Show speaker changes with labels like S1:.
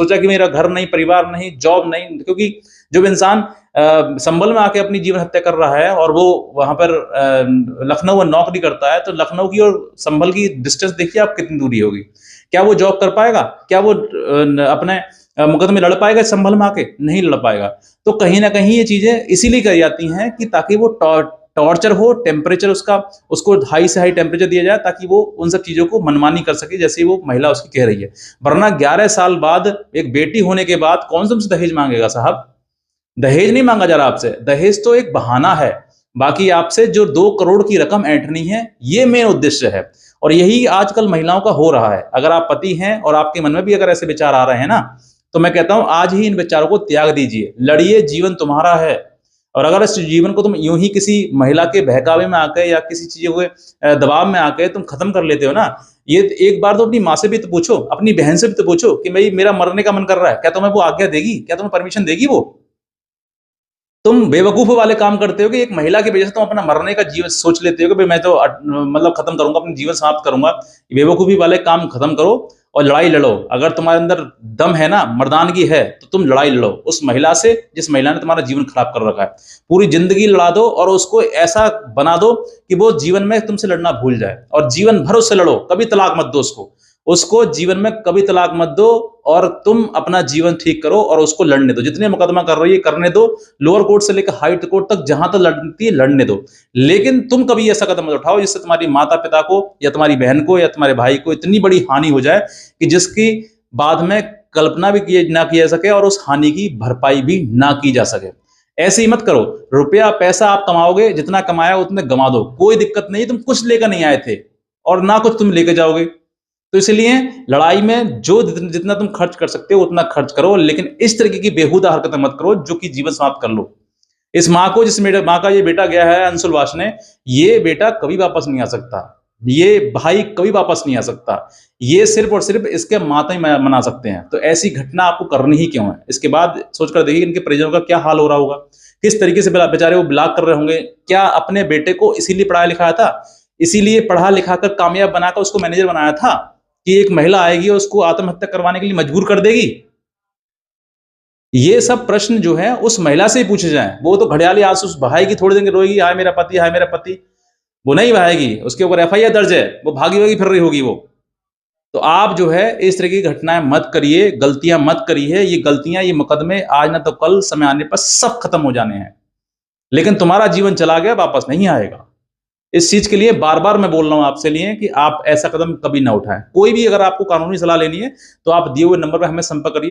S1: सोचा कि मेरा घर नहीं, परिवार नहीं, जॉब नहीं, क्योंकि जब इंसान संभल में आके अपनी जीवन हत्या कर रहा है और वो वहां पर लखनऊ में नौकरी करता है, तो लखनऊ की और संभल की डिस्टेंस देखिए आप कितनी दूरी होगी। क्या वो जॉब कर पाएगा? क्या वो अपने मुकदमे लड़ पाएगा संभल में आके? नहीं लड़ पाएगा। तो कहीं ना कहीं ये चीजें इसीलिए करी जाती हैं कि ताकि वो टॉर्चर हो, टेम्परेचर उसका, उसको हाई से हाई टेम्परेचर दिया जाए ताकि वो उन सब चीजों को मनमानी कर सके जैसे वो महिला उसकी कह रही है। वरना 11 साल बाद एक बेटी होने के बाद कौन सा तुमसे दहेज मांगेगा साहब? दहेज नहीं मांगा जा रहा आपसे, दहेज तो एक बहाना है। बाकी आपसे जो 2 करोड़ की रकम ऐंठनी है, ये मेन उद्देश्य है। और यही आजकल महिलाओं का हो रहा है। अगर आप पति हैं और आपके मन में भी अगर ऐसे विचार आ रहे हैं ना, तो मैं कहता हूं आज ही इन विचारों को त्याग दीजिए, लड़िए, जीवन तुम्हारा है। और अगर इस जीवन को तुम यूं ही किसी महिला के बहकावे में आकर या किसी चीज के दबाव में आकर तुम खत्म कर लेते हो ना, ये एक बार तो अपनी माँ से भी तो पूछो, अपनी बहन से भी तो पूछो कि भाई मेरा मरने का मन कर रहा है, क्या तुम्हें वो आज्ञा देगी? क्या तुम्हें परमिशन देगी वो? तुम बेवकूफों वाले काम करते हो कि एक महिला की वजह से तुम अपना मरने का जीवन सोच लेते हो कि भाई मैं तो मतलब खत्म करूंगा, अपना जीवन समाप्त करूंगा। बेवकूफी वाले काम खत्म करो और लड़ाई लड़ो। अगर तुम्हारे अंदर दम है ना, मर्दानगी है, तो तुम लड़ाई लड़ो उस महिला से जिस महिला ने तुम्हारा जीवन खराब कर रखा है। पूरी जिंदगी लड़ा दो और उसको ऐसा बना दो कि वो जीवन में तुमसे लड़ना भूल जाए, और जीवन भर उससे लड़ो, कभी तलाक मत दो उसको। उसको जीवन में कभी तलाक मत दो और तुम अपना जीवन ठीक करो और उसको लड़ने दो। जितने मुकदमा कर रही है करने दो, लोअर कोर्ट से लेकर हाई कोर्ट तक जहां तक लड़ती है लड़ने दो। लेकिन तुम कभी ऐसा कदम मत उठाओ जिससे तुम्हारी माता पिता को या तुम्हारी बहन को या तुम्हारे भाई को इतनी बड़ी हानि हो जाए कि जिसकी बाद में कल्पना भी ना की जा सके और उस हानि की भरपाई भी ना की जा सके। ऐसे ही मत करो। रुपया पैसा आप कमाओगे, जितना कमाया उतने गंवा दो, कोई दिक्कत नहीं। तुम कुछ लेकर नहीं आए थे और ना कुछ तुम लेकर जाओगे। तो इसलिए लड़ाई में जो जितना तुम खर्च कर सकते हो उतना खर्च करो, लेकिन इस तरीके की बेहुदा हरकतें मत करो जो कि जीवन समाप्त कर लो। इस माँ को, जिस माँ का ये बेटा गया है अंशुल वासने, ये बेटा कभी वापस नहीं आ सकता। ये भाई कभी वापस नहीं आ सकता। ये सिर्फ और सिर्फ इसके माता ही मना सकते हैं। तो ऐसी घटना आपको करनी ही क्यों है? इसके बाद सोचकर देखिए इनके परिजनों का क्या हाल हो रहा होगा, किस तरीके से बेचारे वो ब्लॉक कर रहे होंगे। क्या अपने बेटे को इसीलिए पढ़ाया लिखाया था, इसीलिए पढ़ा लिखा कर कामयाब बनाकर उसको मैनेजर बनाया था कि एक महिला आएगी और उसको आत्महत्या करवाने के लिए मजबूर कर देगी? ये सब प्रश्न जो है उस महिला से ही पूछे जाएं। वो तो घड़ियाली आंसू बहाएगी, थोड़ी देर रोएगी, हाय मेरा पति, हाय मेरा पति। वो नहीं बहाएगी, उसके ऊपर एफआईआर दर्ज है, वो भागी भागी फिर रही होगी वो। तो आप जो है इस तरह की घटनाएं मत करिए, गलतियां मत करिए। ये गलतियां, ये मुकदमे आज ना तो कल समय आने पर सब खत्म हो जाने हैं, लेकिन तुम्हारा जीवन चला गया, वापस नहीं आएगा। इस चीज के लिए बार बार मैं बोल रहा हूं आपसे लिए कि आप ऐसा कदम कभी ना उठाएं। कोई भी अगर आपको कानूनी सलाह लेनी है तो आप दिए हुए नंबर पर हमें संपर्क करिए।